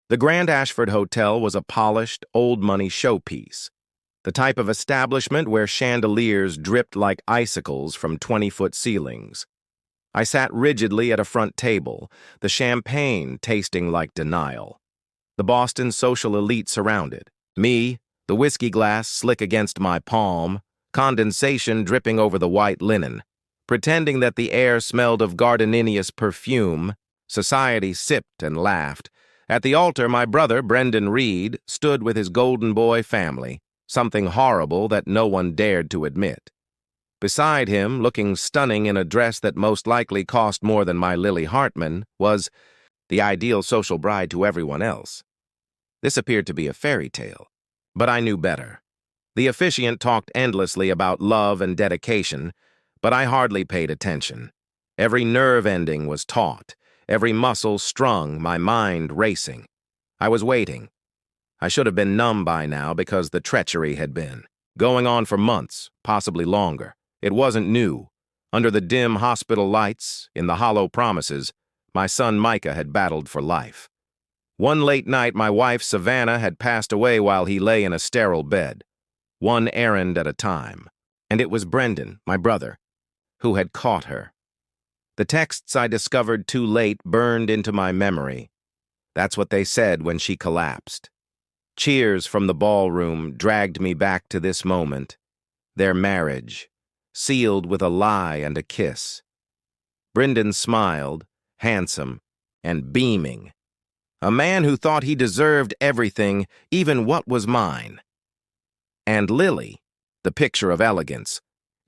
The Grand Ashford Hotel was a polished, old-money showpiece, the type of establishment where chandeliers dripped like icicles from 20-foot ceilings. I sat rigidly at a front table, the champagne tasting like denial. The Boston social elite surrounded. Me, the whiskey glass slick against my palm, condensation dripping over the white linen. Pretending that the air smelled of gardenineous perfume, society sipped and laughed. At the altar, my brother, Brendan Reed, stood with his golden boy family, something horrible that no one dared to admit. Beside him, looking stunning in a dress that most likely cost more than my Lily Hartman, was the ideal social bride to everyone else. This appeared to be a fairy tale, but I knew better. The officiant talked endlessly about love and dedication, but I hardly paid attention. Every nerve ending was taut, every muscle strung, my mind racing. I was waiting. I should have been numb by now because the treachery had been going on for months, possibly longer. It wasn't new. Under the dim hospital lights, in the hollow promises, my son Micah had battled for life. One late night, my wife, Savannah, had passed away while he lay in a sterile bed, one errand at a time. And it was Brendan, my brother, who had caught her. The texts I discovered too late burned into my memory. That's what they said when she collapsed. Cheers from the ballroom dragged me back to this moment, their marriage, sealed with a lie and a kiss. Brendan smiled, handsome and beaming. A man who thought he deserved everything, even what was mine. And Lily, the picture of elegance,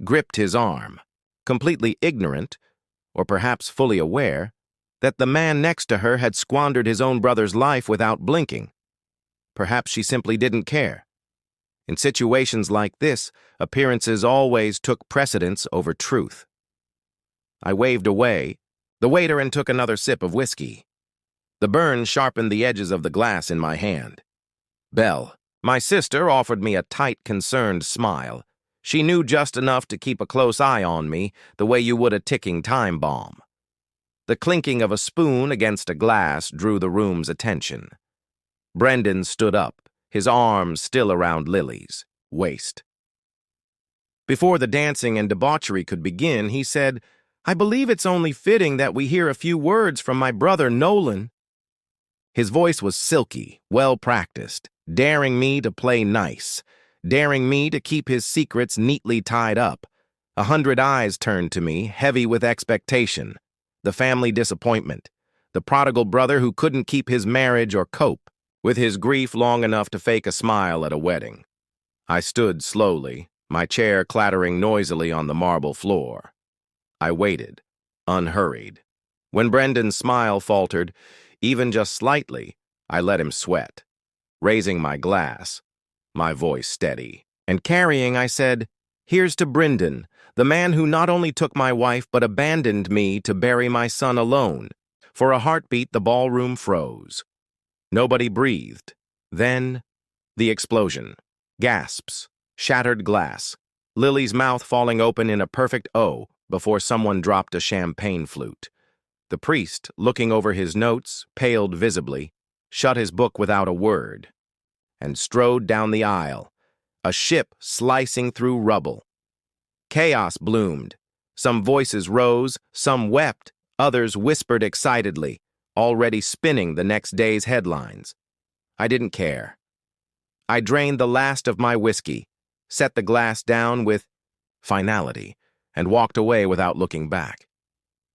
gripped his arm, completely ignorant, or perhaps fully aware, that the man next to her had squandered his own brother's life without blinking. Perhaps she simply didn't care. In situations like this, appearances always took precedence over truth. I waved away, the waiter, and took another sip of whiskey. The burn sharpened the edges of the glass in my hand. Belle, my sister, offered me a tight, concerned smile. She knew just enough to keep a close eye on me, the way you would a ticking time bomb. The clinking of a spoon against a glass drew the room's attention. Brendan stood up, his arms still around Lily's waist. Before the dancing and debauchery could begin, he said, "I believe it's only fitting that we hear a few words from my brother Nolan." His voice was silky, well-practiced, daring me to play nice, daring me to keep his secrets neatly tied up. 100 eyes turned to me, heavy with expectation. The family disappointment. The prodigal brother who couldn't keep his marriage or cope with his grief long enough to fake a smile at a wedding. I stood slowly, my chair clattering noisily on the marble floor. I waited, unhurried. When Brendan's smile faltered, even just slightly, I let him sweat. Raising my glass, my voice steady, and carrying, I said, "Here's to Brendan, the man who not only took my wife but abandoned me to bury my son alone." For a heartbeat, the ballroom froze. Nobody breathed. Then, the explosion. Gasps, shattered glass, Lily's mouth falling open in a perfect O before someone dropped a champagne flute. The priest, looking over his notes, paled visibly, shut his book without a word, and strode down the aisle, a ship slicing through rubble. Chaos bloomed. Some voices rose, some wept, others whispered excitedly, already spinning the next day's headlines. I didn't care. I drained the last of my whiskey, set the glass down with finality, and walked away without looking back.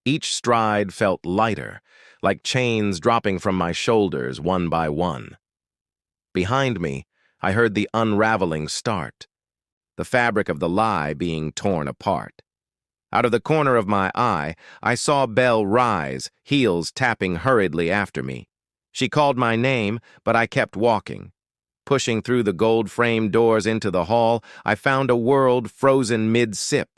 Each stride felt lighter, like chains dropping from my shoulders one by one. Behind me, I heard the unraveling start, the fabric of the lie being torn apart. Out of the corner of my eye, I saw Belle rise, heels tapping hurriedly after me. She called my name, but I kept walking. Pushing through the gold-framed doors into the hall, I found a world frozen mid-sip.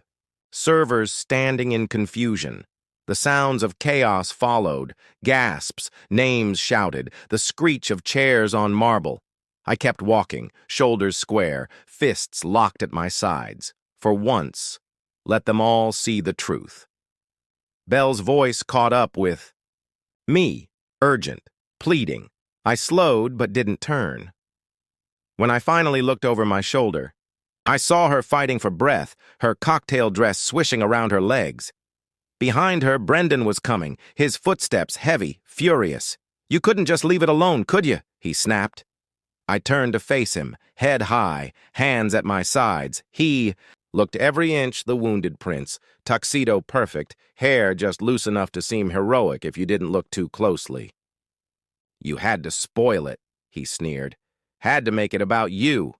Servers standing in confusion. The sounds of chaos followed, gasps, names shouted, the screech of chairs on marble. I kept walking, shoulders square, fists locked at my sides. For once, let them all see the truth. Belle's voice caught up with me, urgent, pleading. I slowed but didn't turn. When I finally looked over my shoulder, I saw her fighting for breath, her cocktail dress swishing around her legs. Behind her, Brendan was coming, his footsteps heavy, furious. "You couldn't just leave it alone, could you?" he snapped. I turned to face him, head high, hands at my sides. He looked every inch the wounded prince, tuxedo perfect, hair just loose enough to seem heroic if you didn't look too closely. "You had to spoil it," he sneered. "Had to make it about you."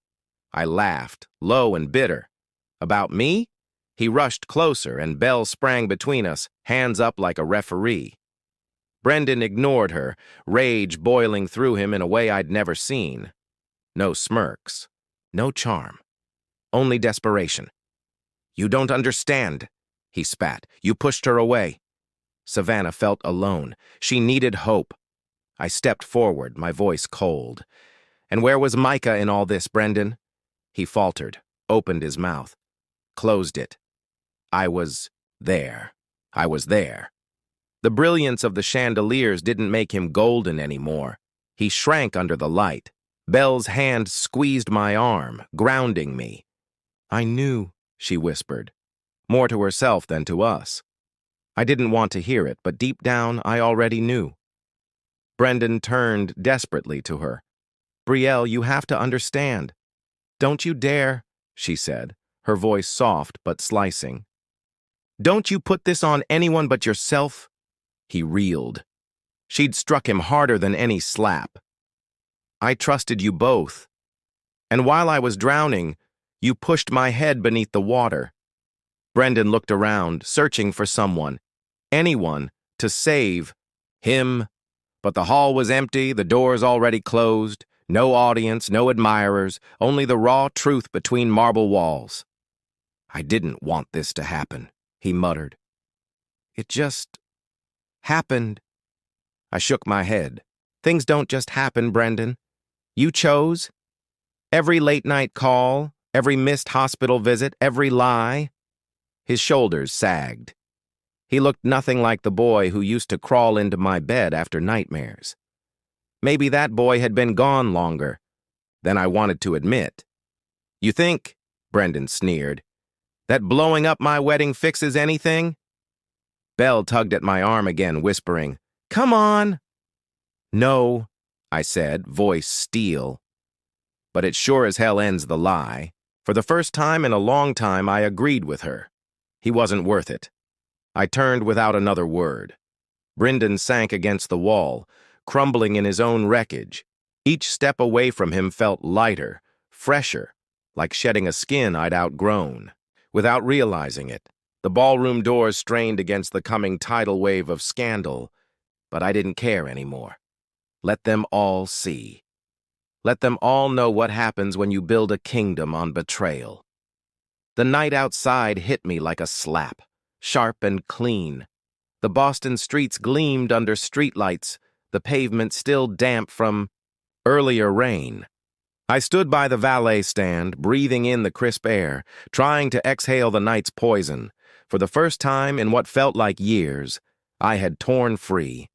I laughed, low and bitter. "About me?" He rushed closer, and Belle sprang between us, hands up like a referee. Brendan ignored her, rage boiling through him in a way I'd never seen. No smirks, no charm, only desperation. "You don't understand," he spat. "You pushed her away." Savannah felt alone. She needed hope. I stepped forward, my voice cold. "And where was Micah in all this, Brendan?" He faltered, opened his mouth, closed it. I was there. I was there. The brilliance of the chandeliers didn't make him golden anymore. He shrank under the light. Belle's hand squeezed my arm, grounding me. "I knew," she whispered, more to herself than to us. I didn't want to hear it, but deep down I already knew. Brendan turned desperately to her. "Brielle, you have to understand." "Don't you dare," she said, her voice soft but slicing. "Don't you put this on anyone but yourself." He reeled. She'd struck him harder than any slap. "I trusted you both. And while I was drowning, you pushed my head beneath the water." Brendan looked around, searching for someone, anyone, to save him. But the hall was empty, the doors already closed, no audience, no admirers, only the raw truth between marble walls. "I didn't want this to happen," he muttered. "It just happened." I shook my head. "Things don't just happen, Brendan. You chose. Every late-night call, every missed hospital visit, every lie." His shoulders sagged. He looked nothing like the boy who used to crawl into my bed after nightmares. Maybe that boy had been gone longer than I wanted to admit. "You think," Brendan sneered, "that blowing up my wedding fixes anything?" Belle tugged at my arm again, whispering, "Come on." "No," I said, voice steel. "But it sure as hell ends the lie." For the first time in a long time, I agreed with her. He wasn't worth it. I turned without another word. Brendan sank against the wall, crumbling in his own wreckage. Each step away from him felt lighter, fresher, like shedding a skin I'd outgrown. Without realizing it, the ballroom doors strained against the coming tidal wave of scandal, but I didn't care anymore. Let them all see. Let them all know what happens when you build a kingdom on betrayal. The night outside hit me like a slap, sharp and clean. The Boston streets gleamed under streetlights, the pavement still damp from earlier rain. I stood by the valet stand, breathing in the crisp air, trying to exhale the night's poison. For the first time in what felt like years, I had torn free.